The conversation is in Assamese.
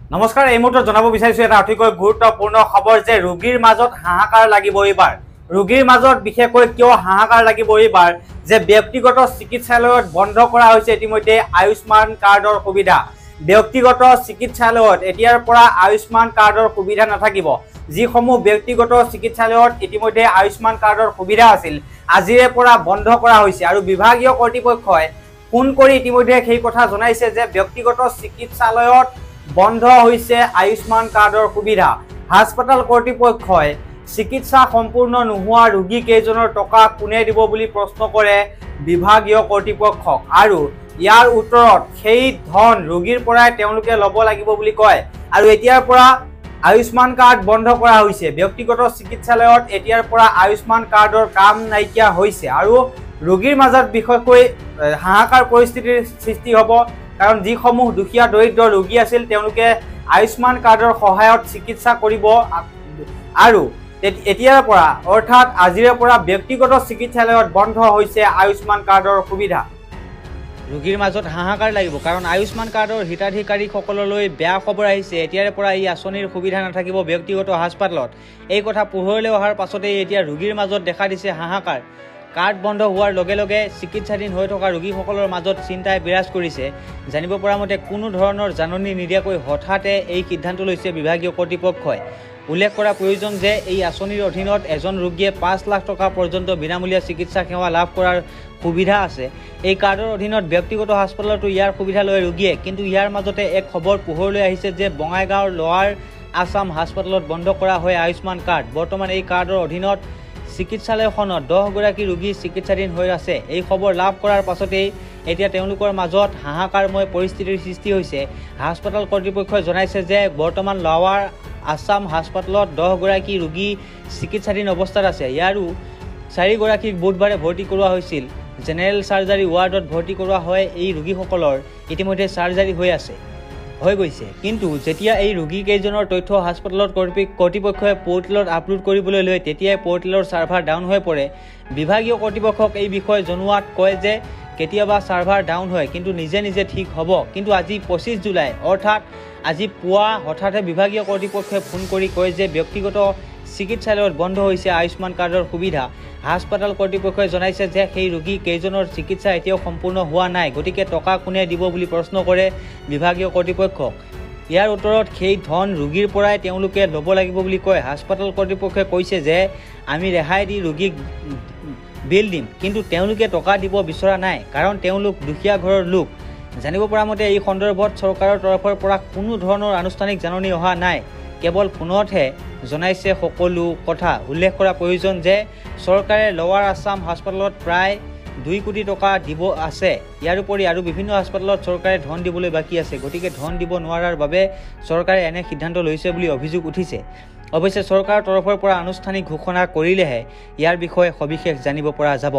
নমস্কাৰ, এই মুহূৰ্তত জনাব বিচাৰিছো এটা অতিকৈ গুৰুত্বপূৰ্ণ খবৰ যে ৰোগীৰ মাজত হাহাকাৰ লাগিব এইবাৰ। ৰোগীৰ মাজত বিশেষকৈ কিয় হাহাকাৰ লাগিব এইবাৰ যে ব্যক্তিগত চিকিৎসালয়ত বন্ধ কৰা হৈছে ইতিমধ্যে আয়ুষ্মান কাৰ্ডৰ সুবিধা। ব্যক্তিগত চিকিৎসালয়ত এতিয়াৰ পৰা আয়ুষ্মান কাৰ্ডৰ সুবিধা নাথাকিব। যিসমূহ ব্যক্তিগত চিকিৎসালয়ত ইতিমধ্যে আয়ুষ্মান কাৰ্ডৰ সুবিধা আছিল আজিৰে পৰা বন্ধ কৰা হৈছে আৰু বিভাগীয় কৰ্তৃপক্ষই ফোন কৰি ইতিমধ্যে সেই কথা জনাইছে যে ব্যক্তিগত চিকিৎসালয়ত বন্ধ হৈছে আয়ুষ্মান কাৰ্ডৰ সুবিধা। হাস্পতাল কৰ্তৃপক্ষই চিকিৎসা সম্পূৰ্ণ নোহোৱা ৰোগী কেইজনৰ টকা কোনে দিব বুলি প্ৰশ্ন কৰে বিভাগীয় কৰ্তৃপক্ষক আৰু ইয়াৰ উত্তৰত সেই ধন ৰোগীৰ পৰাই তেওঁলোকে ল'ব লাগিব বুলি কয়। আৰু এতিয়াৰ পৰা আয়ুষ্মান কাৰ্ড বন্ধ কৰা হৈছে। ব্যক্তিগত চিকিৎসালয়ত এতিয়াৰ পৰা আয়ুষ্মান কাৰ্ডৰ কাম নাইকিয়া হৈছে আৰু ৰোগীৰ মাজত বিশেষকৈ হাহাকাৰ পৰিস্থিতিৰ সৃষ্টি হ'ব। কাৰণ যিসমূহ দুখীয়া দৰিদ্ৰ ৰোগী আছিল তেওঁলোকে আয়ুষ্মান কাৰ্ডৰ সহায়ত চিকিৎসা কৰিব আৰু এতিয়াৰ পৰা অৰ্থাৎ আজিৰে পৰা ব্যক্তিগত চিকিৎসালয়ত বন্ধ হৈছে আয়ুষ্মান কাৰ্ডৰ সুবিধা। ৰোগীৰ মাজত হাহাকাৰ লাগিব কাৰণ আয়ুষ্মান কাৰ্ডৰ হিতাধিকাৰীসকললৈ বেয়া খবৰ আহিছে। এতিয়াৰে পৰা এই আঁচনিৰ সুবিধা নাথাকিব ব্যক্তিগত হাস্পতালত। এই কথা পোহৰলৈ অহাৰ পাছতেই এতিয়া ৰোগীৰ মাজত দেখা দিছে হাহাকাৰ। কাৰ্ড বন্ধ হোৱাৰ লগে লগে চিকিৎসাধীন হৈ থকা ৰোগীসকলৰ মাজত চিন্তাই বিৰাজ কৰিছে। জানিব পৰা মতে কোনো ধৰণৰ জাননী নিদিয়াকৈ হঠাতে এই সিদ্ধান্ত লৈছে বিভাগীয় কৰ্তৃপক্ষই। উল্লেখ কৰা প্ৰয়োজন যে এই আঁচনিৰ অধীনত এজন ৰোগীয়ে ৫ লাখ টকা পৰ্যন্ত বিনামূলীয়া চিকিৎসা সেৱা লাভ কৰাৰ সুবিধা আছে। এই কাৰ্ডৰ অধীনত ব্যক্তিগত হাস্পতালতো ইয়াৰ সুবিধা লয় ৰোগীয়ে। কিন্তু ইয়াৰ মাজতে এক খবৰ পোহৰলৈ আহিছে যে বঙাইগাঁৱৰ লোৱাৰ আছাম হাস্পতালত বন্ধ কৰা হয় আয়ুষ্মান কাৰ্ড। বৰ্তমান এই কাৰ্ডৰ অধীনত চিকিৎসালয়খনত ১০ গৰাকী ৰোগী চিকিৎসাধীন হৈ আছে। এই খবৰ লাভ কৰাৰ পাছতেই এতিয়া তেওঁলোকৰ মাজত হাহাকাৰময় পৰিস্থিতিৰ সৃষ্টি হৈছে। হাস্পতাল কৰ্তৃপক্ষই জনাইছে যে বৰ্তমান লোৱাৰ আছাম হাস্পতালত ১০ গৰাকী ৰোগী চিকিৎসাধীন অৱস্থাত আছে। ইয়াৰো ৪ গৰাকীক বুধবাৰে ভৰ্তি কৰোৱা হৈছিল। জেনেৰেল চাৰ্জাৰী ৱাৰ্ডত ভৰ্তি কৰোৱা হয়। এই ৰোগীসকলৰ ইতিমধ্যে চাৰ্জাৰী হৈ গৈছে। কিন্তু যেতিয়া এই ৰোগী কেইজনৰ তথ্য হাস্পতালত কৰ্তৃপক্ষই পৰ্টেলত আপলোড কৰিবলৈ লয় তেতিয়াই পৰ্টেলৰ ছাৰ্ভাৰ ডাউন হৈ পৰে। বিভাগীয় কৰ্তৃপক্ষক এই বিষয়ে জনোৱাত কয় যে কেতিয়াবা ছাৰ্ভাৰ ডাউন হয় কিন্তু নিজে নিজে ঠিক হ'ব। কিন্তু আজি ২৫ জুলাই অৰ্থাৎ আজি পুৱা হঠাতে বিভাগীয় কৰ্তৃপক্ষই ফোন কৰি কয় যে ব্যক্তিগত চিকিৎসালয়ত বন্ধ হৈছে আয়ুষ্মান কাৰ্ডৰ সুবিধা। হাস্পতাল কৰ্তৃপক্ষই জনাইছে যে সেই ৰোগী কেইজনৰ চিকিৎসা এতিয়াও সম্পূৰ্ণ হোৱা নাই, গতিকে টকা কোনে দিব বুলি প্ৰশ্ন কৰে বিভাগীয় কৰ্তৃপক্ষক। ইয়াৰ উত্তৰত সেই ধন ৰোগীৰ পৰাই তেওঁলোকে ল'ব লাগিব বুলি কয়। হাস্পতাল কৰ্তৃপক্ষই কৈছে যে আমি ৰেহাই দি ৰোগীক বিল দিম, কিন্তু তেওঁলোকে টকা দিব বিচৰা নাই কাৰণ তেওঁলোক দুখীয়া ঘৰৰ লোক। জানিব পৰা মতে এই সন্দৰ্ভত চৰকাৰৰ তৰফৰ পৰা কোনো ধৰণৰ আনুষ্ঠানিক জাননী অহা নাই। কেৱল ফোনতহে জনাইছে সকলো কথা। উল্লেখ কৰা প্ৰয়োজন যে চৰকাৰে লোৱাৰ আছাম হাস্পতালত প্ৰায় ২ কোটি টকা দিব আছে। ইয়াৰ উপৰি আৰু বিভিন্ন হাস্পতালত চৰকাৰে ধন দিবলৈ বাকী আছে। গতিকে ধন দিব নোৱাৰাৰ বাবে চৰকাৰে এনে সিদ্ধান্ত লৈছে বুলি অভিযোগ উঠিছে। অৱশ্যে চৰকাৰৰ তৰফৰ পৰা আনুষ্ঠানিক ঘোষণা কৰিলেহে ইয়াৰ বিষয়ে সবিশেষ জানিব পৰা যাব।